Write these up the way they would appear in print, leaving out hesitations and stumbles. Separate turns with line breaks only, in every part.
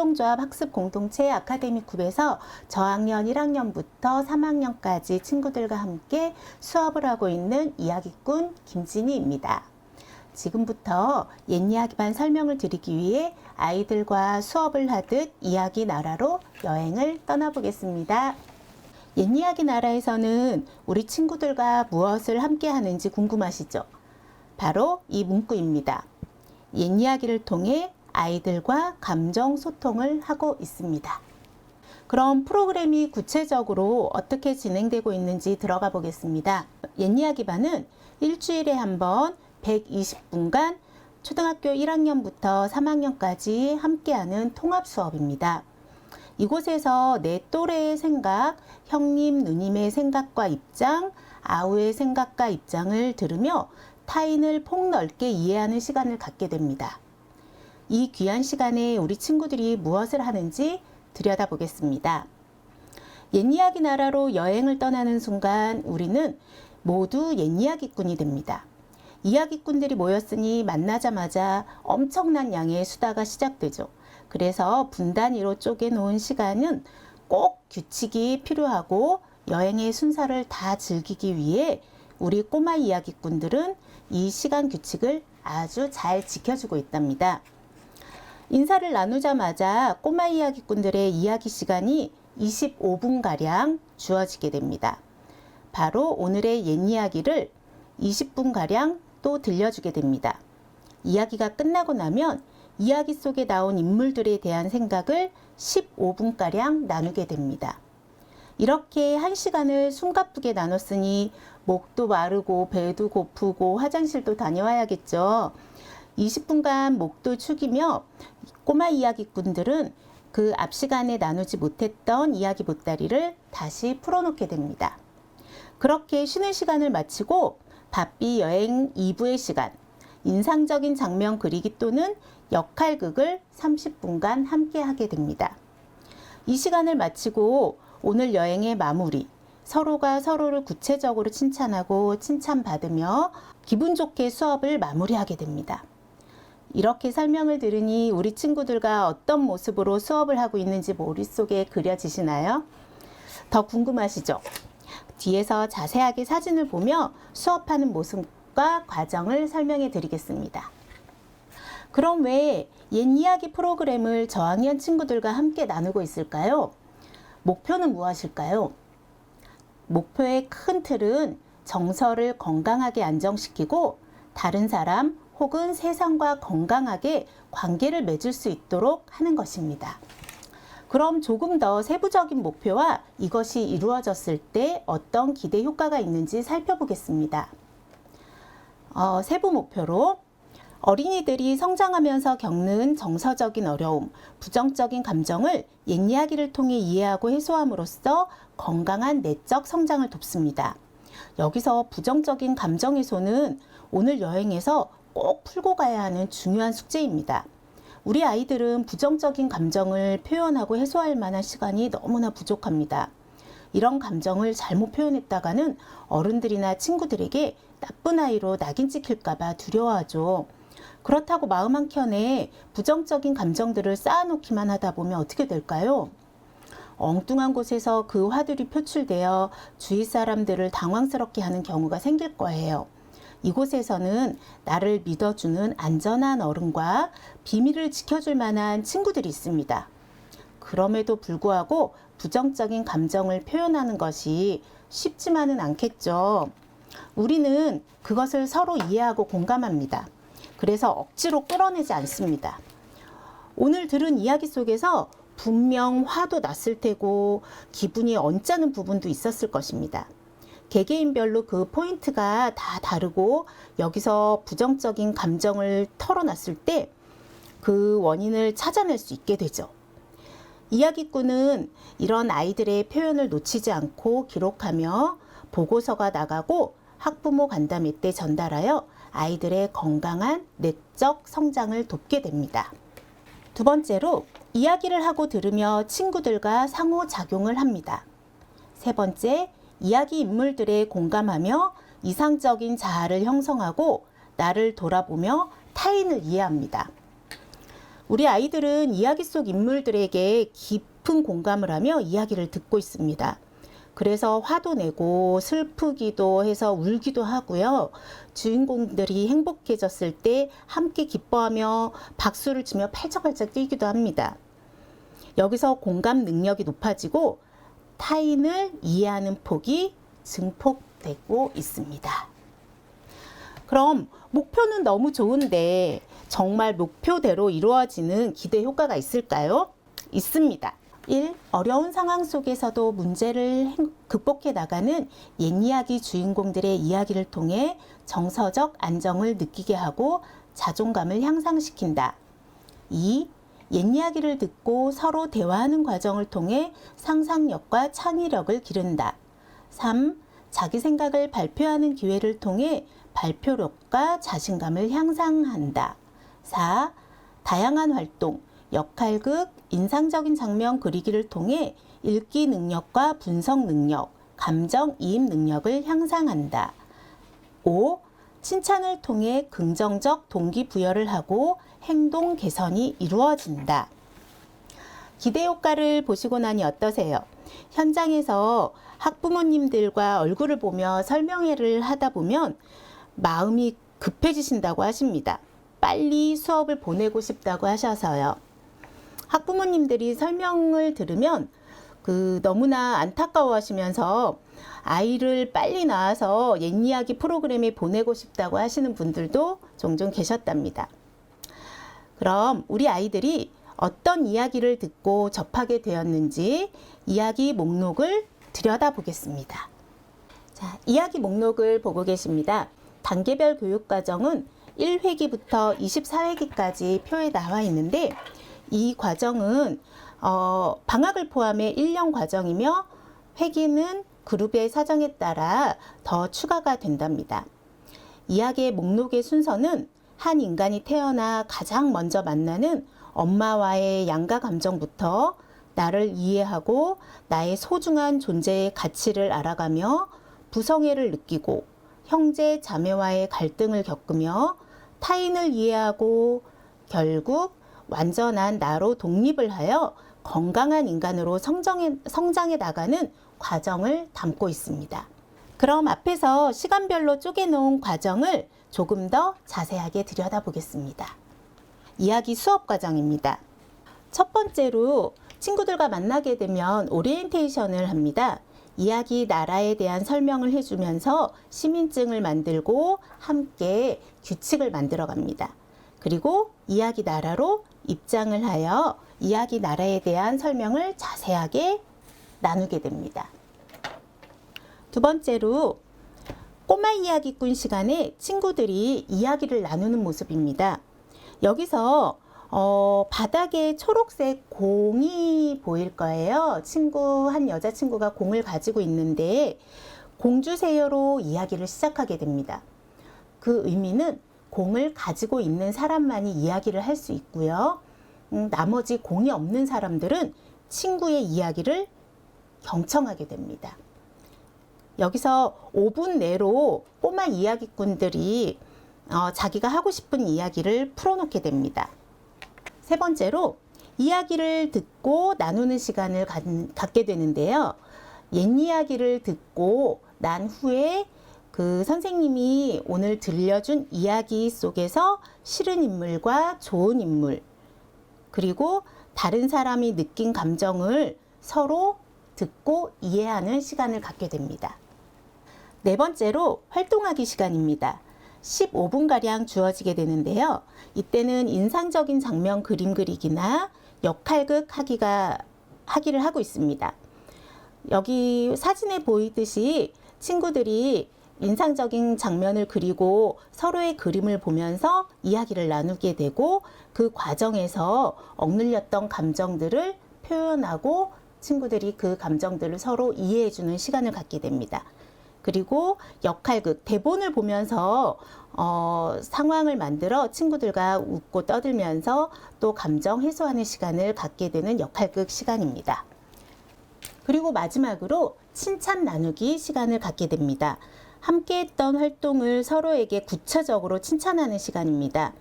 협동조합 학습공동체 아카데미쿱에서 저학년 1학년부터 3학년까지 친구들과 함께 수업을 하고 있는 이야기꾼 김진희입니다. 지금부터 옛 이야기반 설명을 드리기 위해 아이들과 수업을 하듯 이야기 나라로 여행을 떠나보겠습니다. 옛 이야기 나라에서는 우리 친구들과 무엇을 함께 하는지 궁금하시죠? 바로 이 문구입니다. 옛 이야기를 통해 아이들과 감정 소통을 하고 있습니다. 그럼 프로그램이 구체적으로 어떻게 진행되고 있는지 들어가 보겠습니다. 옛 이야기반은 일주일에 한 번 120분간 초등학교 1학년부터 3학년까지 함께하는 통합 수업입니다. 이곳에서 내 또래의 생각, 형님, 누님의 생각과 입장, 아우의 생각과 입장을 들으며 타인을 폭넓게 이해하는 시간을 갖게 됩니다. 이 귀한 시간에 우리 친구들이 무엇을 하는지 들여다보겠습니다. 옛 이야기 나라로 여행을 떠나는 순간 우리는 모두 옛 이야기꾼이 됩니다. 이야기꾼들이 모였으니 만나자마자 엄청난 양의 수다가 시작되죠. 그래서 분 단위로 쪼개놓은 시간은 꼭 규칙이 필요하고 여행의 순서를 다 즐기기 위해 우리 꼬마 이야기꾼들은 이 시간 규칙을 아주 잘 지켜주고 있답니다. 인사를 나누자마자 꼬마 이야기꾼들의 이야기 시간이 25분가량 주어지게 됩니다. 바로 오늘의 옛 이야기를 20분가량 또 들려주게 됩니다. 이야기가 끝나고 나면 이야기 속에 나온 인물들에 대한 생각을 15분가량 나누게 됩니다. 이렇게 1시간을 숨가쁘게 나눴으니 목도 마르고 배도 고프고 화장실도 다녀와야겠죠. 20분간 목도 축이며 꼬마 이야기꾼들은 그 앞 시간에 나누지 못했던 이야기 보따리를 다시 풀어놓게 됩니다. 그렇게 쉬는 시간을 마치고 바삐 여행 2부의 시간, 인상적인 장면 그리기 또는 역할극을 30분간 함께 하게 됩니다. 이 시간을 마치고 오늘 여행의 마무리, 서로가 서로를 구체적으로 칭찬하고 칭찬받으며 기분 좋게 수업을 마무리하게 됩니다. 이렇게 설명을 들으니 우리 친구들과 어떤 모습으로 수업을 하고 있는지 머릿속에 그려지시나요? 더 궁금하시죠? 뒤에서 자세하게 사진을 보며 수업하는 모습과 과정을 설명해 드리겠습니다. 그럼 왜 옛 이야기 프로그램을 저학년 친구들과 함께 나누고 있을까요? 목표는 무엇일까요? 목표의 큰 틀은 정서를 건강하게 안정시키고 다른 사람 혹은 세상과 건강하게 관계를 맺을 수 있도록 하는 것입니다. 그럼 조금 더 세부적인 목표와 이것이 이루어졌을 때 어떤 기대 효과가 있는지 살펴보겠습니다. 세부 목표로 어린이들이 성장하면서 겪는 정서적인 어려움, 부정적인 감정을 옛 이야기를 통해 이해하고 해소함으로써 건강한 내적 성장을 돕습니다. 여기서 부정적인 감정 해소는 오늘 여행에서 꼭 풀고 가야 하는 중요한 숙제입니다. 우리 아이들은 부정적인 감정을 표현하고 해소할 만한 시간이 너무나 부족합니다. 이런 감정을 잘못 표현했다가는 어른들이나 친구들에게 나쁜 아이로 낙인 찍힐까봐 두려워하죠. 그렇다고 마음 한켠에 부정적인 감정들을 쌓아놓기만 하다 보면 어떻게 될까요? 엉뚱한 곳에서 그 화들이 표출되어 주위 사람들을 당황스럽게 하는 경우가 생길 거예요. 이곳에서는 나를 믿어주는 안전한 어른과 비밀을 지켜줄 만한 친구들이 있습니다. 그럼에도 불구하고 부정적인 감정을 표현하는 것이 쉽지만은 않겠죠. 우리는 그것을 서로 이해하고 공감합니다. 그래서 억지로 끌어내지 않습니다. 오늘 들은 이야기 속에서 분명 화도 났을 테고 기분이 언짢은 부분도 있었을 것입니다. 개개인별로 그 포인트가 다 다르고 여기서 부정적인 감정을 털어놨을 때 그 원인을 찾아낼 수 있게 되죠. 이야기꾼은 이런 아이들의 표현을 놓치지 않고 기록하며 보고서가 나가고 학부모 간담회 때 전달하여 아이들의 건강한 내적 성장을 돕게 됩니다. 두 번째로 이야기를 하고 들으며 친구들과 상호작용을 합니다. 세 번째, 이야기 인물들에 공감하며 이상적인 자아를 형성하고 나를 돌아보며 타인을 이해합니다. 우리 아이들은 이야기 속 인물들에게 깊은 공감을 하며 이야기를 듣고 있습니다. 그래서 화도 내고 슬프기도 해서 울기도 하고요. 주인공들이 행복해졌을 때 함께 기뻐하며 박수를 치며 팔짝팔짝 뛰기도 합니다. 여기서 공감 능력이 높아지고 타인을 이해하는 폭이 증폭되고 있습니다. 그럼 목표는 너무 좋은데 정말 목표대로 이루어지는 기대 효과가 있을까요? 있습니다. 1. 어려운 상황 속에서도 문제를 극복해 나가는 옛이야기 주인공들의 이야기를 통해 정서적 안정을 느끼게 하고 자존감을 향상시킨다. 2. 옛이야기를 듣고 서로 대화하는 과정을 통해 상상력과 창의력을 기른다. 3. 자기 생각을 발표하는 기회를 통해 발표력과 자신감을 향상한다. 4. 다양한 활동, 역할극, 인상적인 장면 그리기를 통해 읽기 능력과 분석 능력, 감정 이입 능력을 향상한다. 5. 칭찬을 통해 긍정적 동기부여를 하고 행동 개선이 이루어진다. 기대 효과를 보시고 나니 어떠세요? 현장에서 학부모님들과 얼굴을 보며 설명회를 하다 보면 마음이 급해지신다고 하십니다. 빨리 수업을 보내고 싶다고 하셔서요. 학부모님들이 설명을 들으면 너무나 안타까워 하시면서 아이를 빨리 낳아서 옛이야기 프로그램에 보내고 싶다고 하시는 분들도 종종 계셨답니다. 그럼 우리 아이들이 어떤 이야기를 듣고 접하게 되었는지 이야기 목록을 들여다보겠습니다. 자, 이야기 목록을 보고 계십니다. 단계별 교육과정은 1회기부터 24회기까지 표에 나와 있는데 이 과정은 방학을 포함해 1년 과정이며 회기는 그룹의 사정에 따라 더 추가가 된답니다. 이야기의 목록의 순서는 한 인간이 태어나 가장 먼저 만나는 엄마와의 양가 감정부터 나를 이해하고 나의 소중한 존재의 가치를 알아가며 부성애를 느끼고 형제 자매와의 갈등을 겪으며 타인을 이해하고 결국 완전한 나로 독립을 하여 건강한 인간으로 성장해 나가는 과정을 담고 있습니다. 그럼 앞에서 시간별로 쪼개놓은 과정을 조금 더 자세하게 들여다보겠습니다. 이야기 수업 과정입니다. 첫 번째로 친구들과 만나게 되면 오리엔테이션을 합니다. 이야기 나라에 대한 설명을 해주면서 시민증을 만들고 함께 규칙을 만들어 갑니다. 그리고 이야기 나라로 입장을 하여 이야기 나라에 대한 설명을 자세하게 나누게 됩니다. 두 번째로 꼬마 이야기꾼 시간에 친구들이 이야기를 나누는 모습입니다. 여기서 바닥에 초록색 공이 보일 거예요. 한 여자친구가 공을 가지고 있는데 공 주세요로 이야기를 시작하게 됩니다. 그 의미는 공을 가지고 있는 사람만이 이야기를 할 수 있고요. 나머지 공이 없는 사람들은 친구의 이야기를 경청하게 됩니다. 여기서 5분 내로 꼬마 이야기꾼들이 자기가 하고 싶은 이야기를 풀어놓게 됩니다. 세 번째로 이야기를 듣고 나누는 시간을 갖게 되는데요. 옛 이야기를 듣고 난 후에 그 선생님이 오늘 들려준 이야기 속에서 싫은 인물과 좋은 인물, 그리고 다른 사람이 느낀 감정을 서로 듣고 이해하는 시간을 갖게 됩니다. 네 번째로 활동하기 시간입니다. 15분가량 주어지게 되는데요. 이때는 인상적인 장면 그림 그리기나 역할극 하기를 하고 있습니다. 여기 사진에 보이듯이 친구들이 인상적인 장면을 그리고 서로의 그림을 보면서 이야기를 나누게 되고 그 과정에서 억눌렸던 감정들을 표현하고 친구들이 그 감정들을 서로 이해해주는 시간을 갖게 됩니다. 그리고 역할극, 대본을 보면서 상황을 만들어 친구들과 웃고 떠들면서 또 감정 해소하는 시간을 갖게 되는 역할극 시간입니다. 그리고 마지막으로 칭찬 나누기 시간을 갖게 됩니다. 함께 했던 활동을 서로에게 구체적으로 칭찬하는 시간입니다.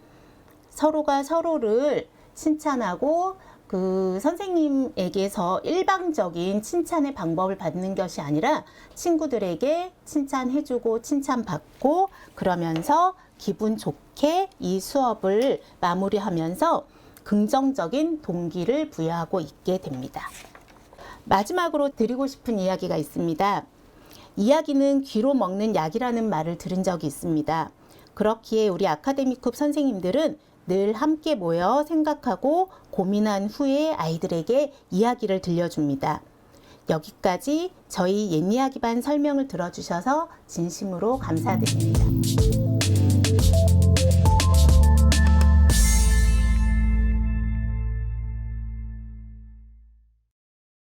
서로가 서로를 칭찬하고 그 선생님에게서 일방적인 칭찬의 방법을 받는 것이 아니라 친구들에게 칭찬해주고 칭찬받고 그러면서 기분 좋게 이 수업을 마무리하면서 긍정적인 동기를 부여하고 있게 됩니다. 마지막으로 드리고 싶은 이야기가 있습니다. 이야기는 귀로 먹는 약이라는 말을 들은 적이 있습니다. 그렇기에 우리 아카데미쿱 선생님들은 늘 함께 모여 생각하고 고민한 후에 아이들에게 이야기를 들려줍니다. 여기까지 저희 옛이야기반 설명을 들어주셔서 진심으로 감사드립니다.